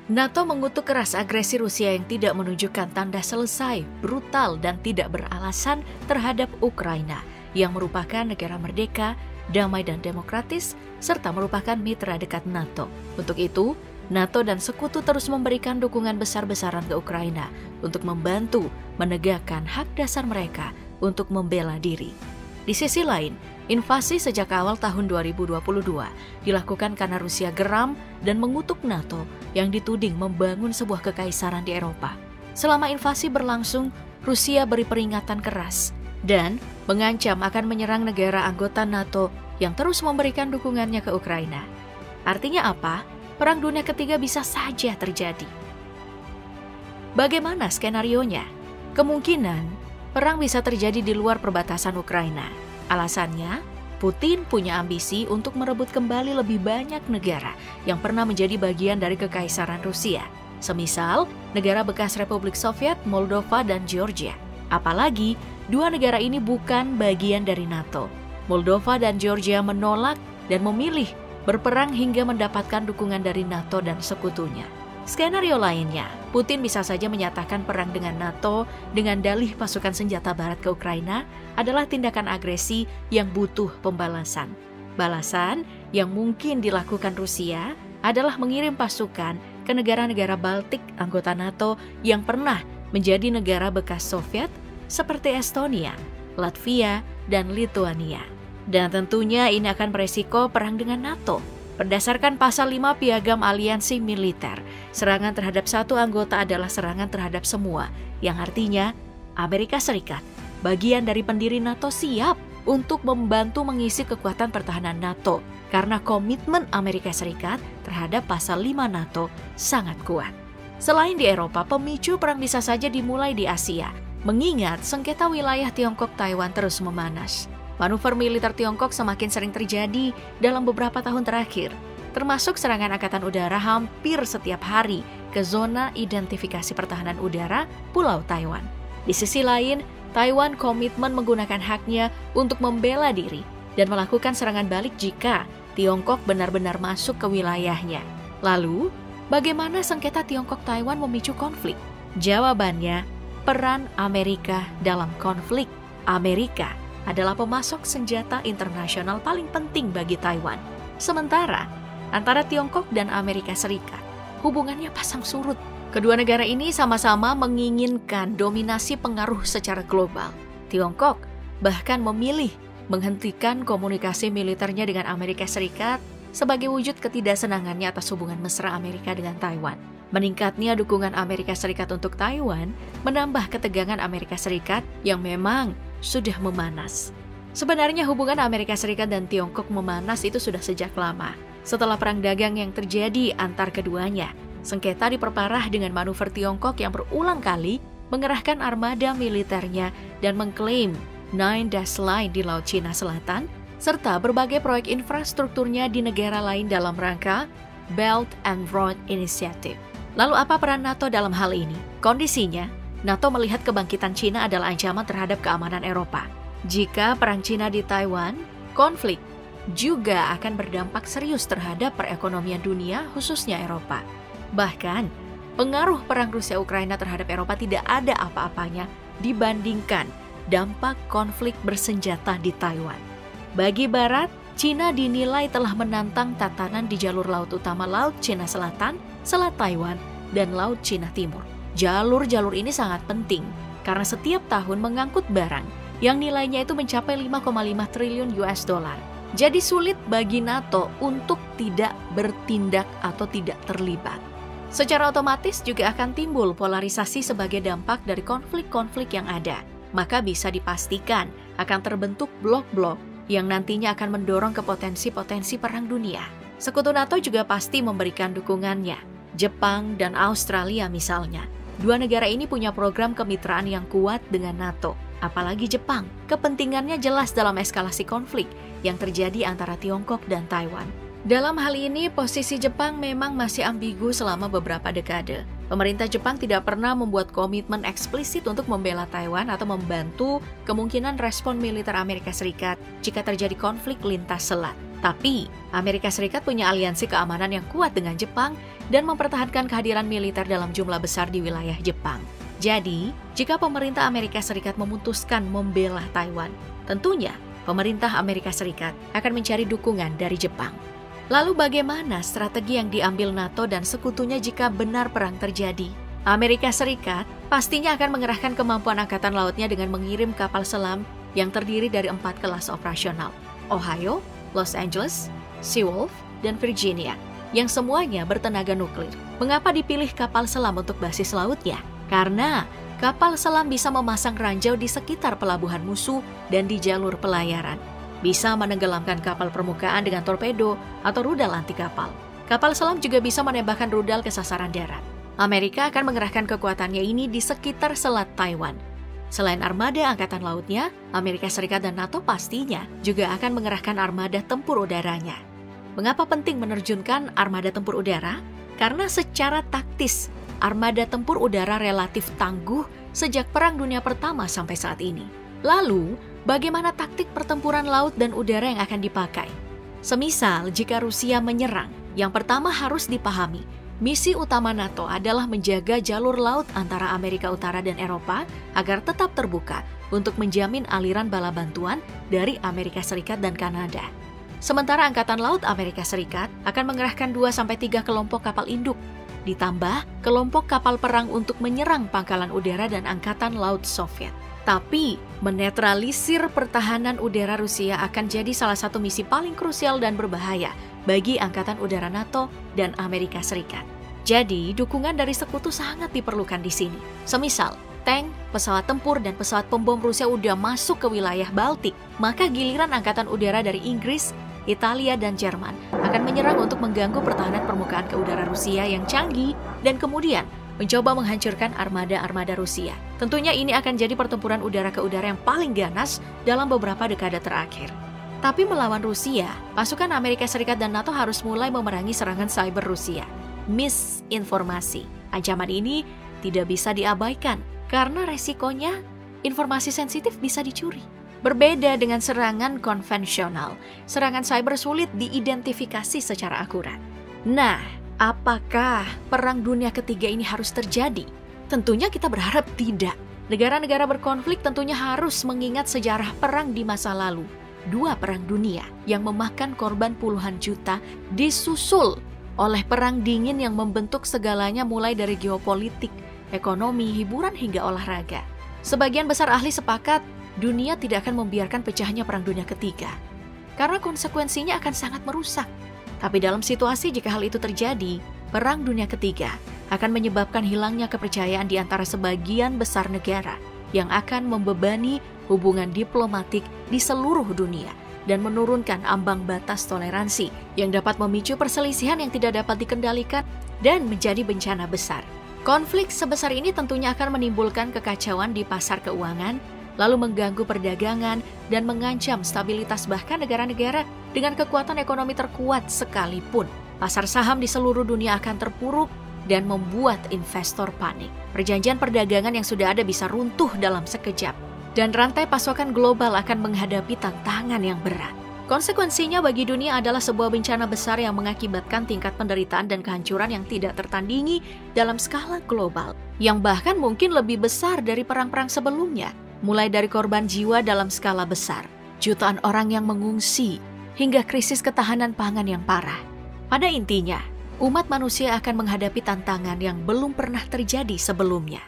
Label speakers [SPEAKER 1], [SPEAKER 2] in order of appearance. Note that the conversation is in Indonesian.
[SPEAKER 1] NATO mengutuk keras agresi Rusia yang tidak menunjukkan tanda selesai, brutal, dan tidak beralasan terhadap Ukraina, yang merupakan negara merdeka, damai dan demokratis, serta merupakan mitra dekat NATO. Untuk itu, NATO dan sekutu terus memberikan dukungan besar-besaran ke Ukraina untuk membantu menegakkan hak dasar mereka untuk membela diri. Di sisi lain, invasi sejak awal tahun 2022 dilakukan karena Rusia geram dan mengutuk NATO yang dituding membangun sebuah kekaisaran di Eropa. Selama invasi berlangsung, Rusia beri peringatan keras dan mengancam akan menyerang negara anggota NATO yang terus memberikan dukungannya ke Ukraina. Artinya apa? Perang Dunia Ketiga bisa saja terjadi. Bagaimana skenarionya? Kemungkinan perang bisa terjadi di luar perbatasan Ukraina. Alasannya, Putin punya ambisi untuk merebut kembali lebih banyak negara yang pernah menjadi bagian dari kekaisaran Rusia. Semisal, negara bekas Republik Soviet, Moldova, dan Georgia. Apalagi, dua negara ini bukan bagian dari NATO. Moldova dan Georgia menolak dan memilih berperang hingga mendapatkan dukungan dari NATO dan sekutunya. Skenario lainnya, Putin bisa saja menyatakan perang dengan NATO dengan dalih pasukan senjata barat ke Ukraina adalah tindakan agresi yang butuh pembalasan. Balasan yang mungkin dilakukan Rusia adalah mengirim pasukan ke negara-negara Baltik anggota NATO yang pernah menjadi negara bekas Soviet seperti Estonia, Latvia, dan Lituania. Dan tentunya ini akan beresiko perang dengan NATO. Berdasarkan pasal 5 Piagam Aliansi Militer, serangan terhadap satu anggota adalah serangan terhadap semua, yang artinya Amerika Serikat, bagian dari pendiri NATO, siap untuk membantu mengisi kekuatan pertahanan NATO karena komitmen Amerika Serikat terhadap pasal 5 NATO sangat kuat. Selain di Eropa, pemicu perang bisa saja dimulai di Asia, mengingat sengketa wilayah Tiongkok-Taiwan terus memanas. Manuver militer Tiongkok semakin sering terjadi dalam beberapa tahun terakhir, termasuk serangan angkatan udara hampir setiap hari ke zona identifikasi pertahanan udara Pulau Taiwan. Di sisi lain, Taiwan komitmen menggunakan haknya untuk membela diri dan melakukan serangan balik jika Tiongkok benar-benar masuk ke wilayahnya. Lalu, bagaimana sengketa Tiongkok-Taiwan memicu konflik? Jawabannya, peran Amerika dalam konflik. Amerika adalah pemasok senjata internasional paling penting bagi Taiwan. Sementara, antara Tiongkok dan Amerika Serikat, hubungannya pasang surut. Kedua negara ini sama-sama menginginkan dominasi pengaruh secara global. Tiongkok bahkan memilih menghentikan komunikasi militernya dengan Amerika Serikat sebagai wujud ketidaksenangannya atas hubungan mesra Amerika dengan Taiwan. Meningkatnya dukungan Amerika Serikat untuk Taiwan menambah ketegangan Amerika Serikat yang memang sudah memanas. Sebenarnya hubungan Amerika Serikat dan Tiongkok memanas itu sudah sejak lama. Setelah perang dagang yang terjadi antar keduanya, sengketa diperparah dengan manuver Tiongkok yang berulang kali mengerahkan armada militernya dan mengklaim Nine Dash Line di Laut Cina Selatan, serta berbagai proyek infrastrukturnya di negara lain dalam rangka Belt and Road Initiative. Lalu apa peran NATO dalam hal ini? Kondisinya, NATO melihat kebangkitan Cina adalah ancaman terhadap keamanan Eropa. Jika perang Cina di Taiwan, konflik juga akan berdampak serius terhadap perekonomian dunia, khususnya Eropa. Bahkan, pengaruh perang Rusia-Ukraina terhadap Eropa tidak ada apa-apanya dibandingkan dampak konflik bersenjata di Taiwan. Bagi Barat, Cina dinilai telah menantang tatanan di jalur laut utama Laut Cina Selatan, Selat Taiwan, dan Laut Cina Timur. Jalur-jalur ini sangat penting karena setiap tahun mengangkut barang yang nilainya itu mencapai 5,5 triliun US dollar. Jadi sulit bagi NATO untuk tidak bertindak atau tidak terlibat. Secara otomatis juga akan timbul polarisasi sebagai dampak dari konflik-konflik yang ada. Maka bisa dipastikan akan terbentuk blok-blok yang nantinya akan mendorong ke potensi-potensi perang dunia. Sekutu NATO juga pasti memberikan dukungannya. Jepang dan Australia misalnya. Dua negara ini punya program kemitraan yang kuat dengan NATO. Apalagi Jepang, kepentingannya jelas dalam eskalasi konflik yang terjadi antara Tiongkok dan Taiwan. Dalam hal ini, posisi Jepang memang masih ambigu selama beberapa dekade. Pemerintah Jepang tidak pernah membuat komitmen eksplisit untuk membela Taiwan atau membantu kemungkinan respon militer Amerika Serikat jika terjadi konflik lintas selat. Tapi, Amerika Serikat punya aliansi keamanan yang kuat dengan Jepang dan mempertahankan kehadiran militer dalam jumlah besar di wilayah Jepang. Jadi, jika pemerintah Amerika Serikat memutuskan membela Taiwan, tentunya pemerintah Amerika Serikat akan mencari dukungan dari Jepang. Lalu bagaimana strategi yang diambil NATO dan sekutunya jika benar perang terjadi? Amerika Serikat pastinya akan mengerahkan kemampuan angkatan lautnya dengan mengirim kapal selam yang terdiri dari 4 kelas operasional: Ohio, Los Angeles, Seawolf, dan Virginia, yang semuanya bertenaga nuklir. Mengapa dipilih kapal selam untuk basis lautnya? Karena kapal selam bisa memasang ranjau di sekitar pelabuhan musuh dan di jalur pelayaran. Bisa menenggelamkan kapal permukaan dengan torpedo atau rudal anti kapal. Kapal selam juga bisa menembakkan rudal ke sasaran darat. Amerika akan mengerahkan kekuatannya ini di sekitar selat Taiwan. Selain armada angkatan lautnya, Amerika Serikat dan NATO pastinya juga akan mengerahkan armada tempur udaranya. Mengapa penting menerjunkan armada tempur udara? Karena secara taktis, armada tempur udara relatif tangguh sejak Perang Dunia Pertama sampai saat ini. Lalu, bagaimana taktik pertempuran laut dan udara yang akan dipakai? Semisal jika Rusia menyerang, yang pertama harus dipahami, misi utama NATO adalah menjaga jalur laut antara Amerika Utara dan Eropa agar tetap terbuka untuk menjamin aliran bala bantuan dari Amerika Serikat dan Kanada. Sementara Angkatan Laut Amerika Serikat akan mengerahkan 2-3 kelompok kapal induk, ditambah kelompok kapal perang untuk menyerang pangkalan udara dan Angkatan Laut Soviet. Tapi, menetralisir pertahanan udara Rusia akan jadi salah satu misi paling krusial dan berbahaya bagi Angkatan Udara NATO dan Amerika Serikat. Jadi, dukungan dari sekutu sangat diperlukan di sini. Semisal, tank, pesawat tempur, dan pesawat pembom Rusia udah masuk ke wilayah Baltik, maka giliran Angkatan Udara dari Inggris, Italia, dan Jerman akan menyerang untuk mengganggu pertahanan permukaan ke udara Rusia yang canggih dan kemudian mencoba menghancurkan armada-armada Rusia. Tentunya ini akan jadi pertempuran udara ke udara yang paling ganas dalam beberapa dekade terakhir. Tapi melawan Rusia, pasukan Amerika Serikat dan NATO harus mulai memerangi serangan cyber Rusia. Misinformasi. Ancaman ini tidak bisa diabaikan karena resikonya informasi sensitif bisa dicuri. Berbeda dengan serangan konvensional, serangan cyber sulit diidentifikasi secara akurat. Nah, apakah Perang Dunia Ketiga ini harus terjadi? Tentunya kita berharap tidak. Negara-negara berkonflik tentunya harus mengingat sejarah perang di masa lalu. 2 perang dunia yang memakan korban puluhan juta disusul oleh perang dingin yang membentuk segalanya mulai dari geopolitik, ekonomi, hiburan hingga olahraga. Sebagian besar ahli sepakat dunia tidak akan membiarkan pecahnya Perang Dunia Ketiga karena konsekuensinya akan sangat merusak. Tapi dalam situasi jika hal itu terjadi, Perang Dunia Ketiga akan menyebabkan hilangnya kepercayaan di antara sebagian besar negara yang akan membebani hubungan diplomatik di seluruh dunia dan menurunkan ambang batas toleransi yang dapat memicu perselisihan yang tidak dapat dikendalikan dan menjadi bencana besar. Konflik sebesar ini tentunya akan menimbulkan kekacauan di pasar keuangan, lalu mengganggu perdagangan dan mengancam stabilitas bahkan negara-negara dengan kekuatan ekonomi terkuat sekalipun. Pasar saham di seluruh dunia akan terpuruk dan membuat investor panik. Perjanjian perdagangan yang sudah ada bisa runtuh dalam sekejap, dan rantai pasokan global akan menghadapi tantangan yang berat. Konsekuensinya bagi dunia adalah sebuah bencana besar yang mengakibatkan tingkat penderitaan dan kehancuran yang tidak tertandingi dalam skala global, yang bahkan mungkin lebih besar dari perang-perang sebelumnya. Mulai dari korban jiwa dalam skala besar, jutaan orang yang mengungsi, hingga krisis ketahanan pangan yang parah. Pada intinya, umat manusia akan menghadapi tantangan yang belum pernah terjadi sebelumnya.